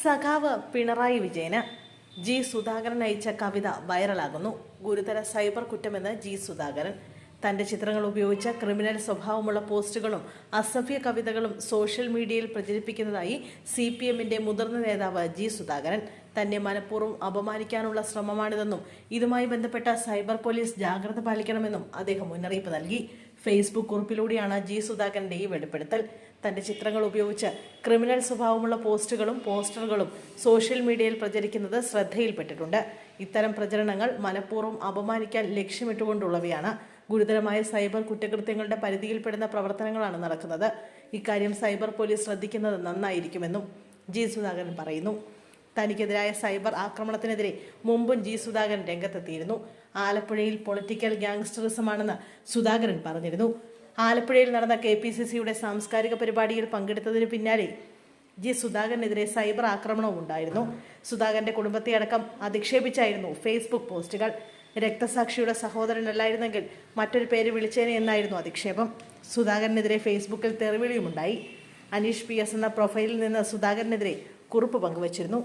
സഖാവ് പിണറായി വിജയന് ജി സുധാകരൻ അയച്ച കവിത വൈറലാകുന്നു. ഗുരുതര സൈബർ കുറ്റമെന്ന് ജി സുധാകരൻ. തന്റെ ചിത്രങ്ങൾ ഉപയോഗിച്ച ക്രിമിനൽ സ്വഭാവമുള്ള പോസ്റ്റുകളും അസഭ്യ കവിതകളും സോഷ്യൽ മീഡിയയിൽ പ്രചരിപ്പിക്കുന്നതായി CPMന്റെ മുതിർന്ന നേതാവ് ജി സുധാകരൻ. തന്നെ മനഃപൂർവ്വം അപമാനിക്കാനുള്ള ശ്രമമാണിതെന്നും ഇതുമായി ബന്ധപ്പെട്ട സൈബർ പോലീസ് ജാഗ്രത പാലിക്കണമെന്നും അദ്ദേഹം മുന്നറിയിപ്പ് നൽകി. ഫേസ്ബുക്ക് കുറിപ്പിലൂടെയാണ് ജി സുധാകരന്റെ ഈ വെളിപ്പെടുത്തൽ. തന്റെ ചിത്രങ്ങൾ ഉപയോഗിച്ച് ക്രിമിനൽ സ്വഭാവമുള്ള പോസ്റ്റുകളും പോസ്റ്ററുകളും സോഷ്യൽ മീഡിയയിൽ പ്രചരിക്കുന്നത് ശ്രദ്ധയിൽപ്പെട്ടിട്ടുണ്ട്. ഇത്തരം പ്രചരണങ്ങൾ മനഃപൂർവ്വം അപമാനിക്കാൻ ലക്ഷ്യമിട്ടുകൊണ്ടുള്ളവയാണ്. ഗുരുതരമായ സൈബർ കുറ്റകൃത്യങ്ങളുടെ പരിധിയിൽപ്പെടുന്ന പ്രവർത്തനങ്ങളാണ് നടക്കുന്നത്. ഇക്കാര്യം സൈബർ പോലീസ് ശ്രദ്ധിക്കുന്നത് നന്നായിരിക്കുമെന്നും ജി സുധാകരൻ പറയുന്നു. തനിക്കെതിരായ സൈബർ ആക്രമണത്തിനെതിരെ മുമ്പും ജി സുധാകരൻ രംഗത്തെത്തിയിരുന്നു. ആലപ്പുഴയിൽ പൊളിറ്റിക്കൽ ഗ്യാങ്സ്റ്ററിസമാണെന്ന് സുധാകരൻ പറഞ്ഞിരുന്നു. ആലപ്പുഴയിൽ നടന്ന KPCCയുടെ സാംസ്കാരിക പരിപാടിയിൽ പങ്കെടുത്തതിന് പിന്നാലെ ജി സുധാകരനെതിരെ സൈബർ ആക്രമണവും ഉണ്ടായിരുന്നു. സുധാകരന്റെ കുടുംബത്തെ അടക്കം അധിക്ഷേപിച്ചായിരുന്നു ഫേസ്ബുക്ക് പോസ്റ്റുകൾ. രക്തസാക്ഷിയുടെ സഹോദരനല്ലായിരുന്നെങ്കിൽ മറ്റൊരു പേര് വിളിച്ചേനെ എന്നായിരുന്നു അധിക്ഷേപം. സുധാകരനെതിരെ ഫേസ്ബുക്കിൽ തെറിവിളിയുമുണ്ടായി. അനീഷ് PS എന്ന പ്രൊഫൈലിൽ നിന്ന് സുധാകരനെതിരെ കുറിപ്പ് പങ്കുവച്ചിരുന്നു.